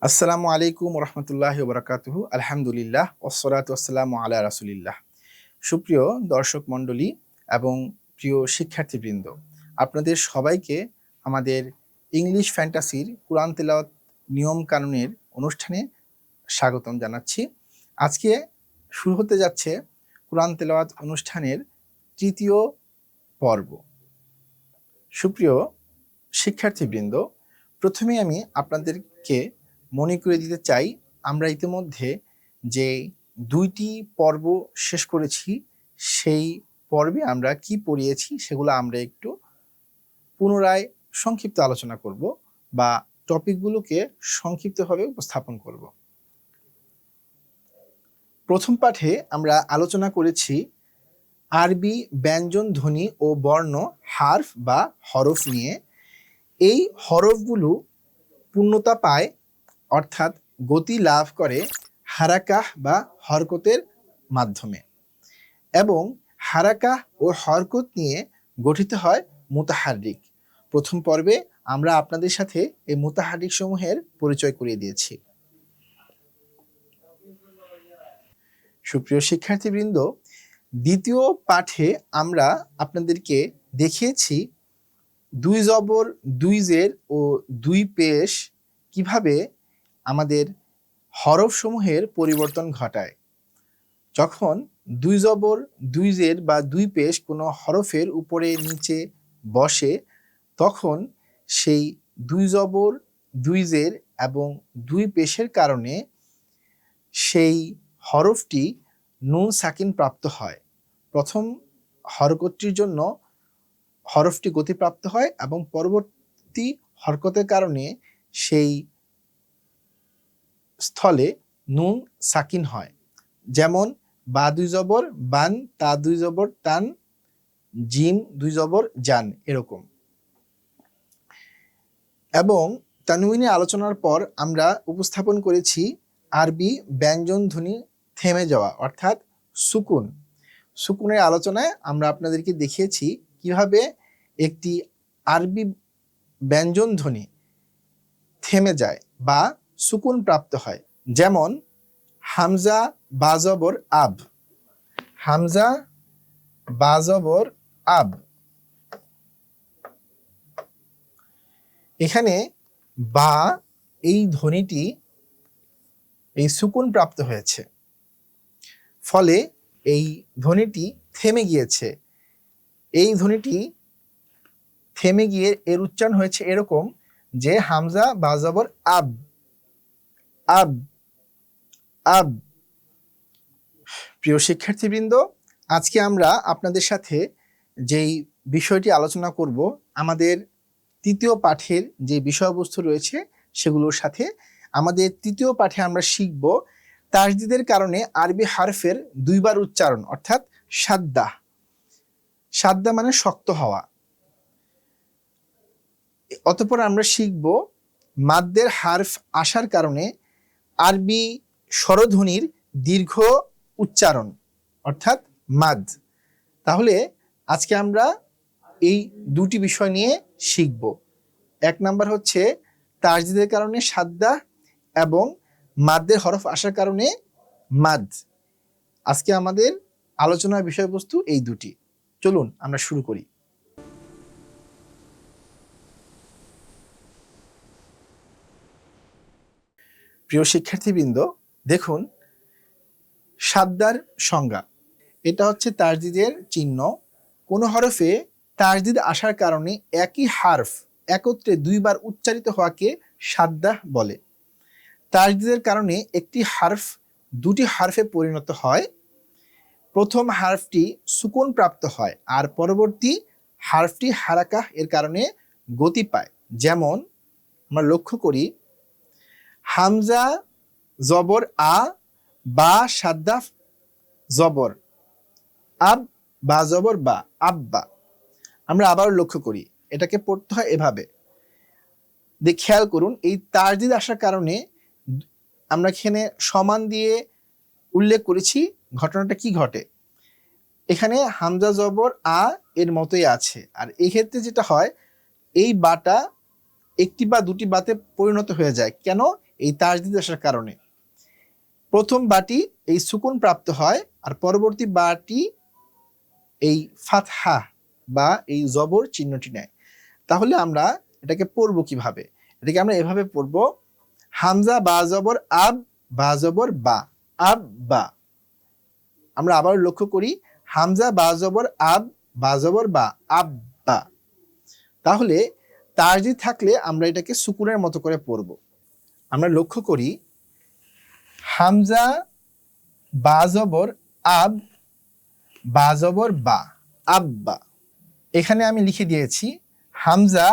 আসসালামু আলাইকুম রহমতুল্লাহি ওবরাকাতুহু। আলহামদুলিল্লাহ ওসসালাতু ওয়াসসালামু আলা রাসূলিল্লাহ। সুপ্রিয় দর্শক মণ্ডলী এবং প্রিয় শিক্ষার্থীবৃন্দ, আপনাদের সবাইকে আমাদের ইংলিশ ফ্যান্টাসির কুরআন তেলাওয়াত নিয়ম কানুনের অনুষ্ঠানে স্বাগতম জানাচ্ছি। আজকে শুরু হতে যাচ্ছে কুরআন তেলাওয়াত অনুষ্ঠানের তৃতীয় পর্ব। সুপ্রিয় শিক্ষার্থীবৃন্দ, প্রথমে আমি আপনাদেরকে মনে করে দিতে চাই, আমরা ইতিমধ্যে যে 2টি পর্ব শেষ করেছি, সেই পর্বে আমরা কি পড়িয়েছি সেগুলো আমরা একটু পুনরায় সংক্ষিপ্ত আলোচনা করব বা টপিকগুলোকে সংক্ষিপ্তভাবে উপস্থাপন করব। প্রথম পাঠে আমরা আলোচনা করেছি আরবি ব্যঞ্জন ধ্বনি ও বর্ণ হারফ বা হরফ নিয়ে। এই হরফগুলো পূর্ণতা পায়, অর্থাৎ গতি লাভ করে হারাকাহ বা হরকতের মাধ্যমে, এবং হারাকাহ ও হরকত নিয়ে গঠিত হয় মুতাহাররিক। প্রথম পর্বে আমরা আপনাদের সাথে এই মুতাহাররিক সমূহের পরিচয় করিয়ে দিয়েছি। সুপ্রিয় শিক্ষার্থীবৃন্দ, দ্বিতীয় পাঠে আমরা আপনাদেরকে দেখিয়েছি 2 জবর 2 জের ও 2 পেশ কিভাবে আমাদের হরফ সমূহের পরিবর্তন ঘটায়। যখন 2 জবর 2 জের বা 2 পেশ কোনো হরফের উপরে নিচে বসে, তখন সেই 2 জবর 2 জের এবং 2 পেশের কারণে সেই হরফটি নুন সাকিন প্রাপ্ত হয়। প্রথম হরকতটির জন্য হরফটি গতিপ্রাপ্ত হয় এবং পরবর্তী হরকতের কারণে সেই স্থলে নুন সাকিন হয়। যেমন বা 2 জবর বান, তা 2 জবর তান, জিম 2 জবর জান, এরকম। এবং তানউইনে আলোচনার পর আমরা উপস্থাপন করেছি আরবি ব্যঞ্জন ধ্বনি থেমে যাওয়া, অর্থাৎ সুকুন। সুকুনের আলোচনায় আমরা আপনাদেরকে দেখিয়েছি কিভাবে একটি আরবি ব্যঞ্জন ধ্বনি থেমে যায় বা সুকুন প্রাপ্ত হয়। যেমন হামজা বা জবর আব, হামজা বা জবর আব, এখানে বা এই ধ্বনিটি এই সুকুন প্রাপ্ত হয়েছে, ফলে এই ধ্বনিটি থেমে গিয়েছে। এই ধ্বনিটি থেমে গিয়ে এর উচ্চারণ হয়েছে এরকম যে হামজা বা জবর আব, আব, আব। প্রিয় শিক্ষার্থীবৃন্দ, আজকে আমরা আপনাদের সাথে যেই বিষয়টি আলোচনা করব, আমাদের তৃতীয় পাঠের যে বিষয়বস্তু রয়েছে সেগুলোর সাথে। আমাদের তৃতীয় পাঠে আমরা শিখব তাসদিদের কারণে আরবি হারফের 2 বার উচ্চারণ, অর্থাৎ সাদ্দা। সাদ্দা মানে শক্ত হওয়া। অতঃপর আমরা শিখব মাদ্দের হারফ আসার কারণে আরবি স্বরধ্বনির দীর্ঘ উচ্চারণ, অর্থাৎ মাদ। তাহলে আজকে আমরা এই 2টি বিষয় নিয়ে শিখব। 1 নাম্বার হচ্ছে তাসদিদের কারণে সাদ্দা এবং মাদ্দের হরফ আসার কারণে মাদ। আজকে আমাদের আলোচনার বিষয়বস্তু এই 2টি। চলুন আমরা শুরু করি। প্রিয় শিক্ষার্থীবৃন্দ, দেখুন সাদ্দার সংজ্ঞা। এটা হচ্ছে তাসদিদের চিহ্ন। কোনো হরফে তাসদিদ আসার কারণে একই হারফ একত্রে 2 বার উচ্চারিত হওয়াকে সাদ্দা বলে। তাসদিদের কারণে একটি হারফ 2টি হারফে পরিণত হয়। প্রথম হারফটি সুকুন প্রাপ্ত হয় আর পরবর্তী হারফটি হারাকাহ এর কারণে গতি পায়। যেমন আমরা লক্ষ্য করি হামজা জবর আ, বা সাদ্দা জবর আব, বা জবর বা, আব্বা। আমরা আবার লক্ষ্য করি, এটাকে পড়তে হয় এভাবে। খেয়াল করুন, এই তাসদিদ আসার কারণে আমরা এখানে সমান দিয়ে উল্লেখ করেছি। ঘটনাটা কি ঘটে, এখানে হামজা জবর আ এর মতোই আছে, আর এই ক্ষেত্রে যেটা হয় এই বাটা একটি বা 2টি বাতে পরিণত হয়ে যায়। কেন? এই তাজদিদ আসার কারণে। প্রথম বাটি এই সুকুন প্রাপ্ত হয়, আর পরবর্তী বাটি এই ফাতহা বা এই জবর চিহ্নটি নেয়। তাহলে আমরা এটাকে পড়বো কিভাবে? এটাকে আমরা এভাবে পড়বো, হামজা বা জবর আব, বা জবর বা, আব বা। আমরা আবার লক্ষ্য করি, হামজা বা জবর আব, বা জবর বা, আব্বা। তাহলে তাজদিদ থাকলে আমরা এটাকে সুকুনের মতো করে পড়ব। আমরা লক্ষ্য করি, হামজা বা জবর আব, বা জবর বা, আব্বা। এখানে আমি লিখে দিয়েছি হামজা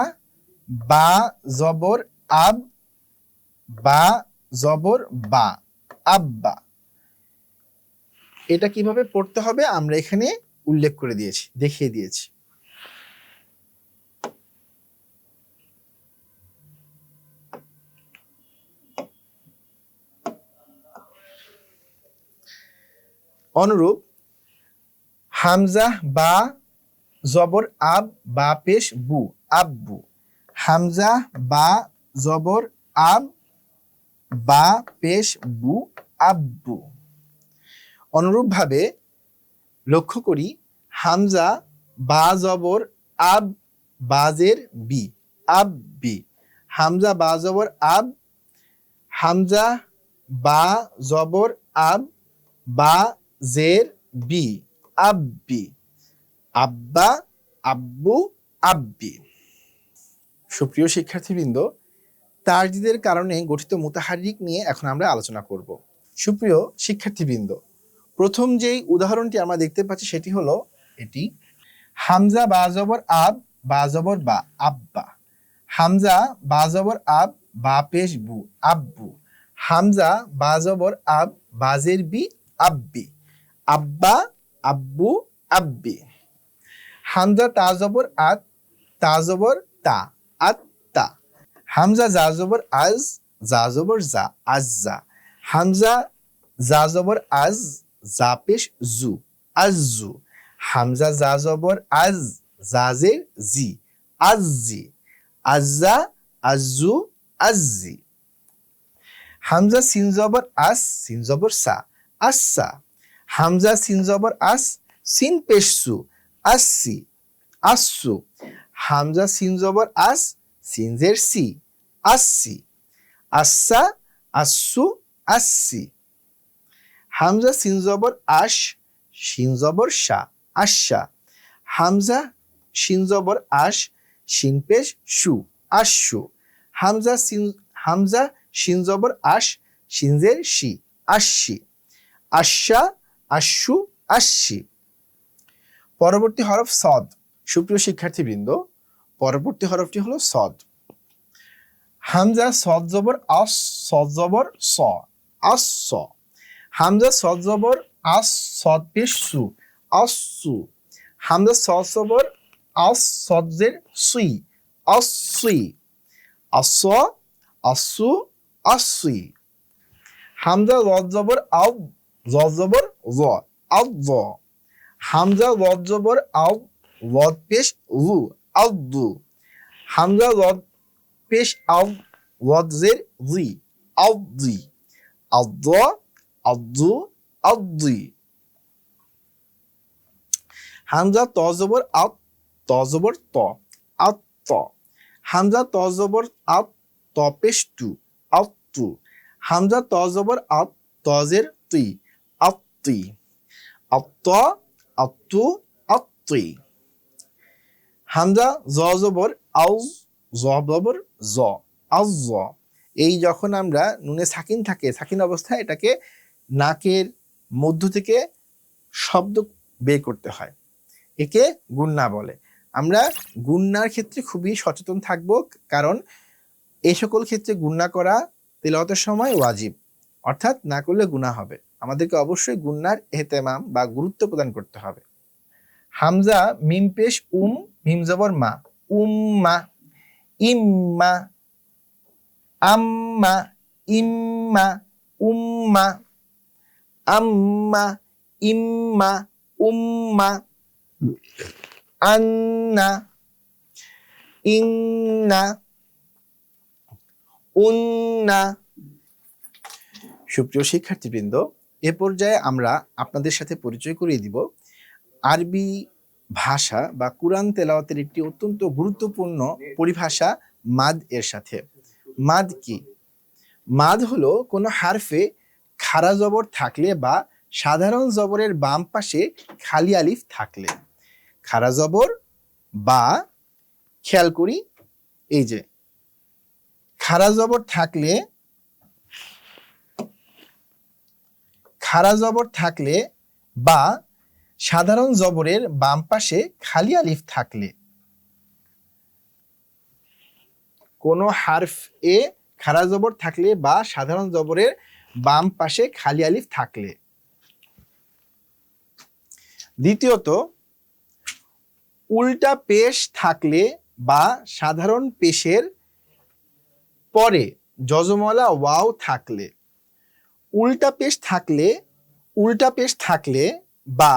বা জবর আব, বা জবর বা, আব্বা। এটা কিভাবে পড়তে হবে আমরা এখানে উল্লেখ করে দিয়েছি, দেখিয়ে দিয়েছি। অনুরূপ হামজা বা জবর আব, বা পেশ বু, আব্বু। হামজা বা জবর আব, বা পেশ বু, আব্বু। অনুরূপভাবে লক্ষ্য করি, হামজা বা জবর আব, বাজের বি, আব্বি। হামজা বা জবর আব, হামজা বা জবর আব, বা জের বি, আব্বি, আব্বা, আব্বু, আব্বি। সুপ্রিয় শিক্ষার্থীবৃন্দ, তাজদিদের কারণে গঠিত মুতাহারিক নিয়ে এখন আমরা আলোচনা করব। সুপ্রিয় শিক্ষার্থীবৃন্দ, প্রথম যেই উদাহরণটি আমরা দেখতে পাচ্ছি সেটি হলো এটি, হামজা বা জবর আব, বা জবর বা, আব্বা। হামজা বা জবর আব, বা পেশ বু, আব্বু। হামজা বা জবর আব, বাজের বি, আব্বি, আব্বা, আব্বু, আব্বি। হামজা তা জবর আত, তা জবর তা, আত্তা। হামজা জা জবর আজ, জা জবর জা, আজ্জা। হামজা জা জবর আজ, জা পেশ জু, আজ্জু। হামজা জা জবর আজ, জাজের জি, আজ্জি। আজ্জা, আজ্জু, আজ্জি। হামজা সিন জবর আস, সিন জবর সা, আচ্ছা। হামজা সিন জবর আস, সিন পেশ সু, আসসি, আসসু। হামজা সিন জবর আস, সিনজের সি, আসসি, আচ্ছা, আসসু, আসসি। হামজা সিন জবর আশ, শিন জবর শা, আশা। হামজা শিন জবর আশ, শিন পেশ শু, আশু। হামজা শিন জবর আশ, শিনজের শি, আশি, আশা, আশু, আশি। পরবর্তী হরফ সদ। সুপ্রিয় শিক্ষার্থীবৃন্দ, পরবর্তী হরফটি হলো সদ। হামজা সদ জবর আস, সদ জবর স, আস। হামজা সদ জবর আস, সদ পেশ সু, আসসু। হামজা সদ জবর আস, সদের সুই, আসসুই, আস, আসু, আসুই। হামজা লদ জবর আব, জদ জবর জ, আদ। হামজা লদ জবর আব, লদ পেশ লু, আদু। হামজা লদ পেশ আব, লদ জের জি, আদি, আদ, আদু, আদি। হামজা ত জবর আত, ত জবর ত, আত। হামজা ত জবর আত, ত পেশ টু, আতু। হামজা ত জবর আত, তজের তুই, আত্তি, আত্ত, আত্তু, আত্তি। হামজা জ জবর আউজ, জ জবর জ, আজ। এই যখন আমরা নুনে সাকিন থাকে, সাকিন অবস্থায় এটাকে নাকের মধ্য থেকে শব্দ বের করতে হয়, একে গুন্না বলে। আমরা গুন্নার ক্ষেত্রে খুবই সচেতন থাকব, কারণ এই সকল ক্ষেত্রে গুন্না করা তিলাওয়াতের সময় ওয়াজিব, অর্থাৎ না করলে গুনাহ হবে। আমাদেরকে অবশ্যই গুন্নার এহতেমাম বা গুরুত্ব প্রদান করতে হবে। হামজা মিম পেশ উম, মিম জবর মা, উম্মা। ইম্মা, আম্মা, ইম্মা, উম্মা। আম্মা, ইম্মা, উম্মা। আন্না, ইন্না, উন্না। সুপ্রিয় শিক্ষার্থীবৃন্দ, এ পর্যায়ে আমরা আপনাদের সাথে পরিচয় করিয়ে দিব আরবি ভাষা বা কুরআন তেলাওয়াতের একটি অত্যন্ত গুরুত্বপূর্ণ পরিভাষা মাদ এর সাথে। মাদ কি? মাদ হলো কোনো হারফে খাড়া জবর থাকলে বা সাধারণ জবরের বাম পাশে খালি আলিফ থাকলে। খাড়া জবর বা, খেয়াল করি, এই যে খাড়া জবর থাকলে, খাড়া জবর থাকলে বা সাধারণ জবরের বাম পাশে খালি আলিফ থাকলে। কোনো হারফ এ খাড়া জবর থাকলে বা সাধারণ জবরের বাম পাশে খালি আলিফ থাকলে। দ্বিতীয়ত, উল্টা পেশ থাকলে বা সাধারণ পেশের পরে যজমলা ওয়াও থাকলে। উল্টা পেশ থাকলে, উল্টা পেশ থাকলে বা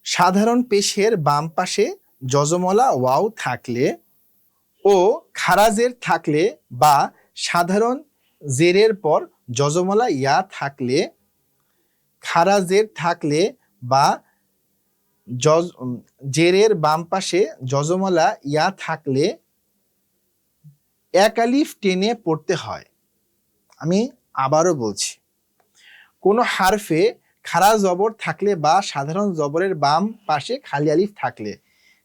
সাধারণ পেশের বাম পাশে যজমলা ওয়াও থাকলে ও খাড়া জের থাকলে বা সাধারণ জেরের পর যজমলা ইয়া থাকলে। খাড়া জের থাকলে বা জেরের বাম পাশে যজমলা ইয়া থাকলে এক আলিফ টেনে পড়তে হয়। আমি আবারও বলছি, কোনো হারফে খাড়া জবর থাকলে বা সাধারণ জবরের বাম পাশে খালি আলিফ থাকলে,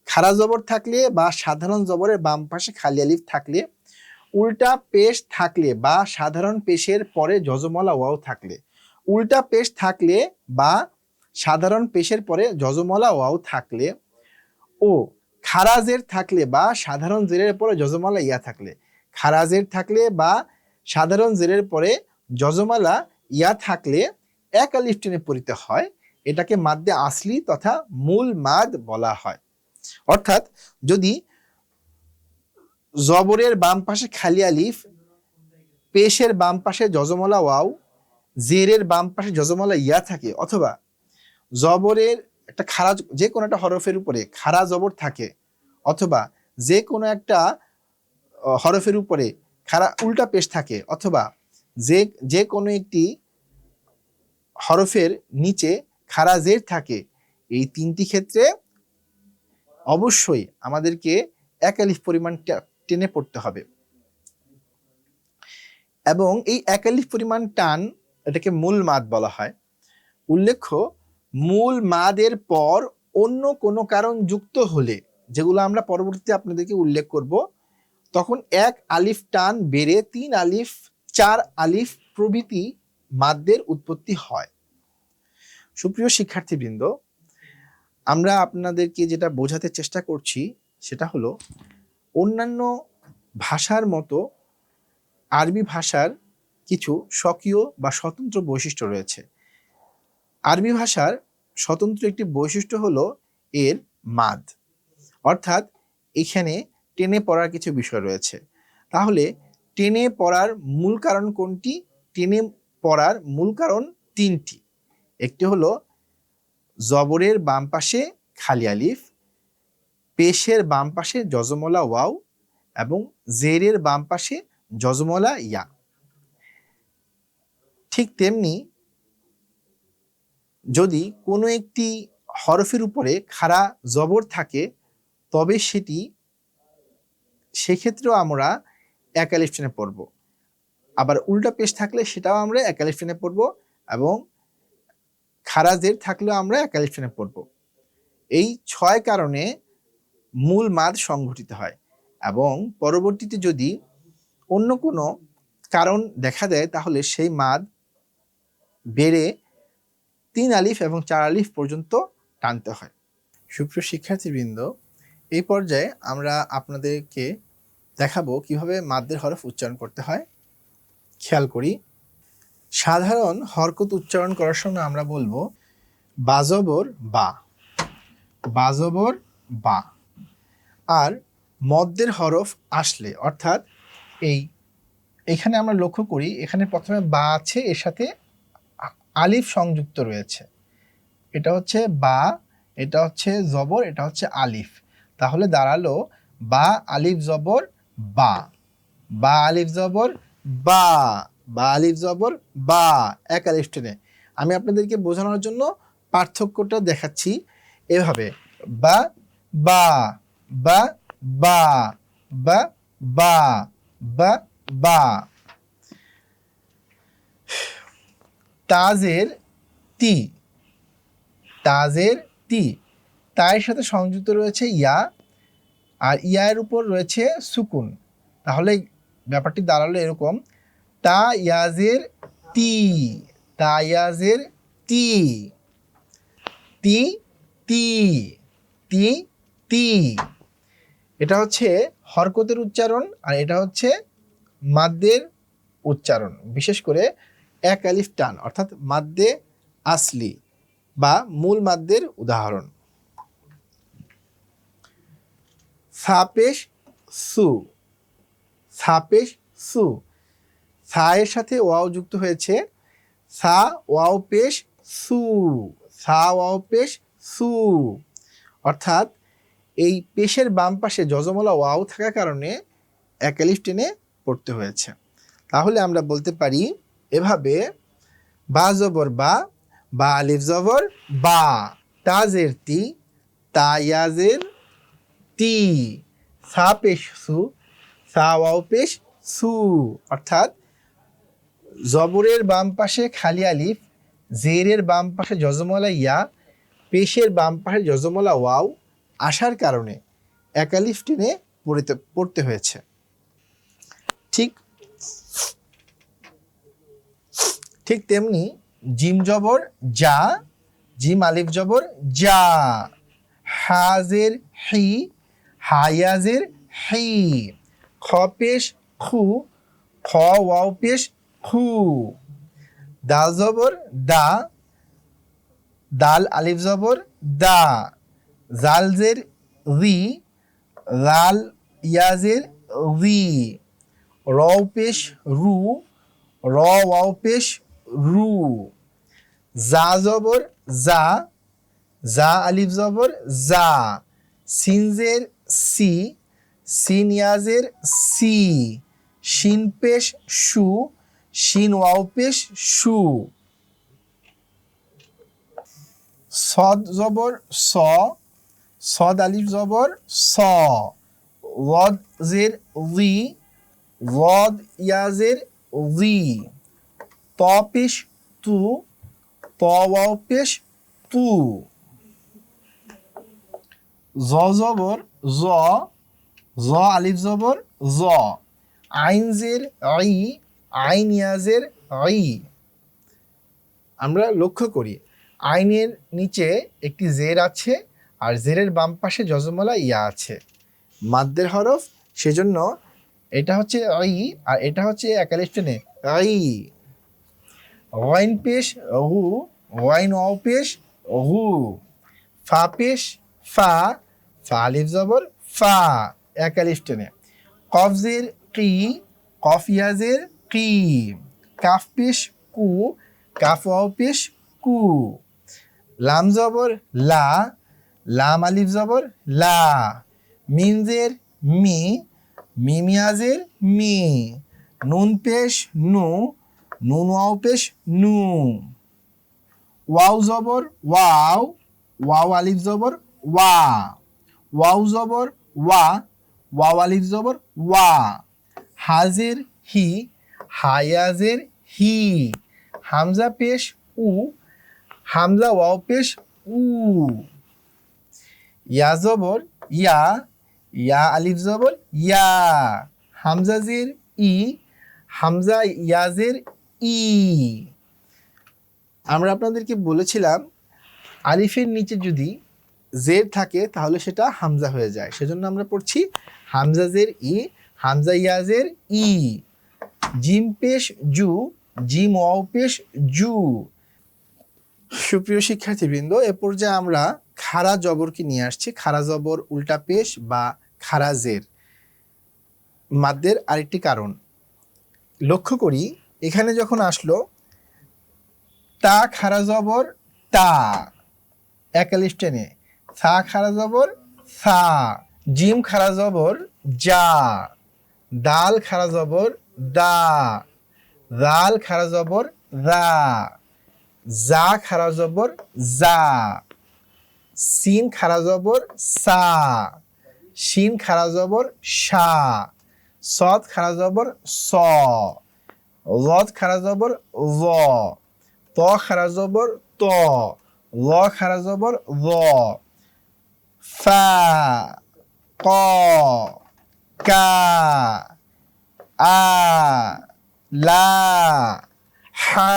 খাড়া জবর থাকলে বা সাধারণ জবরের বাম পাশে খালি আলিফ থাকলে, উল্টা পেশ থাকলে বা সাধারণ পেশের পরে যজমলা ওয়াও থাকলে, উল্টা পেশ থাকলে বা সাধারণ পেশের পরে যজমলা ওয়াও থাকলে ও খাড়া জের থাকলে বা সাধারণ জেরের পরে যজমলা ইয়া থাকলে। খাড়া জের থাকলে বা সাধারণ জেরের পরে যজমালা ইয়া থাকলে এক আলিফ টেনে পড়িতে হয়। এটাকে মাদ্দে আসলি তথা মূল মাদ বলা হয়। অর্থাৎ যদি জবরের বাম পাশে খালি আলিফ, পেশের বাম পাশে যজমলা ওয়াও, জেরের বাম পাশে যজমলা ইয়া থাকে, অথবা জবরের একটা খাড়া, যে কোনো একটা হরফের উপরে খাড়া জবর থাকে, অথবা যে কোনো একটা হরফের উপরে খাড়া উল্টা পেশ থাকে, অথবা যে কোনো একটি হরফের নিচে খাড়া জের থাকে, এই তিনটি ক্ষেত্রে অবশ্যই আমাদেরকে এক আলিফ পরিমাণ টেনে পড়তে হবে। এবং এই এক আলিফ পরিমাণ টান, এটাকে মূল মাদ বলা হয়। উল্লেখ্য, মূল মাদের পর অন্য কোনো কারণ যুক্ত হলে, যেগুলো আমরা পরবর্তীতে আপনাদেরকে উল্লেখ করব, তখন এক আলিফ টান বেড়ে 3 আলিফ, 4 আলিফ প্রভৃতি মাদ্দের উৎপত্তি হয়। সুপ্রিয় শিক্ষার্থীবৃন্দ, আমরা আপনাদেরকে যেটা বোঝাতে চেষ্টা করছি সেটা হলো, অন্যান্য ভাষার মতো আরবি ভাষার কিছু স্বকীয় বা স্বতন্ত্র বৈশিষ্ট্য রয়েছে। আরবি ভাষার স্বতন্ত্র একটি বৈশিষ্ট্য হলো এর মাদ, অর্থাৎ এখানে টেনে পড়ার কিছু বিষয় রয়েছে। তাহলে টেনে পড়ার মূল কারণ কোনটি? টেনে পড়ার মূল কারণ 3টি। একটি হলো জবরের বাম পাশে খালি আলিফ, পেশের বাম পাশে যজমলা ওয়াও এবং জেরের বাম পাশে যজমলা ইয়া। ঠিক তেমনি যদি কোনো একটি হরফের উপরে খাড়া জবর থাকে, তবে সেক্ষেত্রেও আমরা এক আলিফ টেনে পড়ব। আবার উল্টা পেশ থাকলে সেটাও আমরা এক আলিফ টেনে পড়ব, এবং খাড়া জের থাকলেও আমরা এক আলিফ টেনে পড়ব। এই 6 কারণে মূল মাদ সংঘটিত হয়, এবং পরবর্তীতে যদি অন্য কোনো কারণ দেখা দেয়, তাহলে সেই মাদ বেড়ে 3 আলিফ এবং 4 আলিফ পর্যন্ত টানতে হয়। সুপ্রিয় শিক্ষার্থীবৃন্দ, এই পর্যায়ে আমরা আপনাদেরকে দেখাবো কিভাবে মাদ্দের হরফ উচ্চারণ করতে হয়। খেয়াল করি, সাধারণ হরকত উচ্চারণ করার সময় আমরা বলবো বাজবর বা, বাজবর বা। আর মদ্দের হরফ আসলে, অর্থাৎ এখানে আমরা লক্ষ্য করি, এখানে প্রথমে বা আছে, এর সাথে আলিফ সংযুক্ত রয়েছে। এটা হচ্ছে বা, এটা হচ্ছে জবর, এটা হচ্ছে আলিফ। তাহলে দাঁড়ালো বা আলিফ জবর বা, বা আলিফ জবর বা, বা আলিফ জবর বা, এক আলিফ টেনে। আমি আপনাদেরকে বোঝানোর জন্য পার্থক্যটা দেখাচ্ছি এভাবে, বা বা বা বা বা বা বা বা। তাজের তি, তাজের তি, তায়ের সাথে সংযুক্ত রয়েছে ইয়া, আর ইয়ার উপর রয়েছে সুকুন। তাহলে ব্যাপারটি দাঁড়ালো এরকম, তা ইয়াজের তি, তা ইয়াজের তি, তি তি তি তি। এটা হচ্ছে হরকতের উচ্চারণ, আর এটা হচ্ছে মাদ্দের উচ্চারণ, বিশেষ করে এক আলিফ টান, অর্থাৎ মাদ্দে আসলি বা মূল মাদ্দের উদাহরণ। সাপেশ সু, সাপেশ সু, সা এর সাথে ওয়াও যুক্ত হয়েছে, সা ওয়াও পেশ সু, সা ওয়াও পেশ সু, অর্থাৎ এই পেশের বাম পাশে যজমলা ওয়াও থাকার কারণে এক আলিফ টেনে পড়তে হয়েছে। তাহলে আমরা বলতে পারি এভাবে, বা জবর বা, বা আলিফ জবর বা, তাজের তি, তা ইয়াজের তি, সা পেশ সু, সা ওয়াও পেশ সু, অর্থাৎ জবরের বাম পাশে খালি আলিফ, জেরের বাম পাশে যজমলা ইয়া, পেশের বাম পাশে যজমলা ওয়াও আসার কারণে এক আলিফ টেনে পড়তে হয়েছে। ঠিক ঠিক তেমনি জিম জবর যা, জিম আলিফ জবর যা, হাজের হি, হায়াজের হি, খ পেশ খু, খ ওয়াও পেশ খু, দাল জবর দা, দাল আলিফ জবর দা, জাল জের রি, লাল ইয়াজের রি, রও পেশ রু, র ওয়াও পেশ রু, জা জবর জা, জা আলিফ জবর জা, সিনজের সি, সিন ইয়াজের সি, শিন পেশ শু, শিন ওয়াও পেশ শু, সদ জবর স, সদ আলিফ জবর স, ওয়াদ জের রি, ওয়াদ ইয়াজের রি, ত পেশ তু, ত ওয়াও পেশ তু, জ জবর জ, জ আলিফ জবর জ, আইন জের আই, আইন ইয়াজের আই। আমরা লক্ষ্য করি আইনের নিচে একটি জের আছে, আর জেরের বাম পাশে যজমলা ইয়া আছে, মাদ্দের হরফ, সেজন্য এটা হচ্ছে আই আর এটা হচ্ছে এক আলিফ টেনে আই। ওয়াইন পেশ হু, ওয়াইন ওয়াও পেশ হু, ফা পেশ ফা, ফা আলিফ জবর ফা, এক আলিফ টেনে, কফ জের কি, কফ ইয়াজের কি, কাফ পেশ কু, কাফ ওয়াও পেশ কু, লাম জবর লা, লাম আলিফ জবর লা, মিম জের মি, মিম ইয়াজের মি, নুন পেশ নু, নুন ওয়াও পেশ নু, ওয়াও জবর ওয়াও, ওয়াও আলিফ জবর ওয়া, ওয়াও জবর ওয়া, ওয়াও আলিফ জবর ওয়া, হাজের হি, হায়াজের হি, হামজা পেশ উ, হামজা ওয়াও পেশ উ, ইয়া জবর ইয়া, ইয়া আলিফ জবর ইয়া, হামজা জের ই, হামজা ইয়াজের ই। আমরা আপনাদেরকে বলেছিলাম আলিফের নিচে যদি জের থাকে তাহলে সেটা হামজা হয়ে যায়, সেজন্য আমরা পড়ছি হামজা জের ই, হামজা ইয়াজের ই, জিম পেশ জু, জিম ওয়াও পেশ জু। সুপ্রিয় শিক্ষার্থীবৃন্দ, এ পর্যায়ে আমরা খাড়া জবরকে নিয়ে আসছি। খাড়া জবর উল্টা পেশ বা খাড়া জের মাদ্দের আরেকটি কারণ। লক্ষ্য করি এখানে যখন আসলো তা খাড়া জবর তা, এক আলিফ টেনে, সা খাড়া জবর সা, জিম খাড়া জবর যা, দাল খাড়া জবর দা, রাল খারা জবর রা, জা খারা জবর জা, সিন খারা জবর সা, শিন খারা জবর শা, সদ খারা জবর স, লদ খারা জবর ল, ত খারা জবর ত, ল খারা জবর ল, ফা, ক, কা, আ, লা, হা,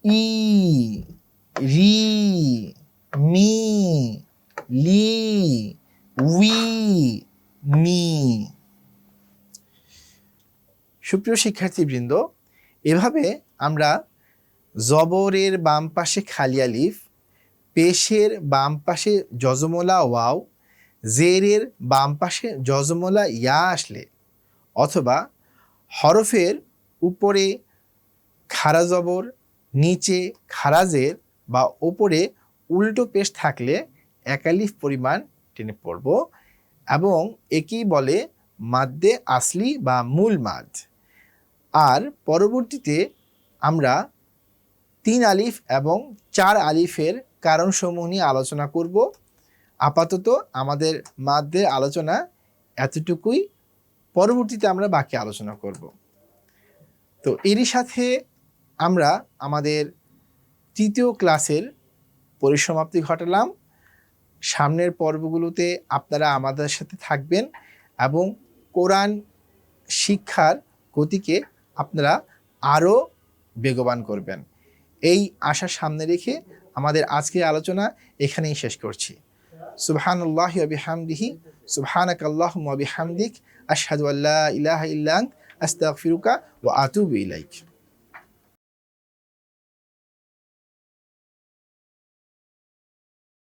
ই, রি, মি, লি, উই, মি। সুপ্রিয় শিক্ষার্থীবৃন্দ, এভাবে আমরা জবরের বাম পাশে খালি আলিফ, পেশের বাম পাশে যজমলা ওয়াও, জেরের বাম পাশে যজমলা ইয়া আসলে, অথবা হরফের উপরে খারা জবর, নিচে খারা জের বা ওপরে উল্টো পেশ থাকলে একালিফ পরিমাণ টেনে পড়ব, এবং একেই বলে মাদ্দে আসলি বা মূল মাদ। আর পরবর্তীতে আমরা 3 আলিফ এবং 4 আলিফের কারণসমূহ নিয়ে আলোচনা করব। আপাতত আমাদের মাদ্দের আলোচনা এতটুকুই, পরবর্তীতে আমরা বাকি আলোচনা করব। তো এরই সাথে আমরা আমাদের 3য় ক্লাসের পরিসমাপ্তি ঘটালাম। সামনের পর্বগুলোতে আপনারা আমাদের সাথে থাকবেন এবং কোরআন শিক্ষার গতিকে আপনারা আরও বেগবান করবেন, এই আশা সামনে রেখে আমাদের আজকের আলোচনা এখানেই শেষ করছি। সুবহানাল্লাহি ওয়া বিহামদিহি, সুবহানাকাল্লাহুম্মা ওয়া বিহামদিক, আশহাদু আল্লা ইলাহা ইল্লা আনতা, আস্তাগফিরুকা ওয়া আতুবু ইলাইক।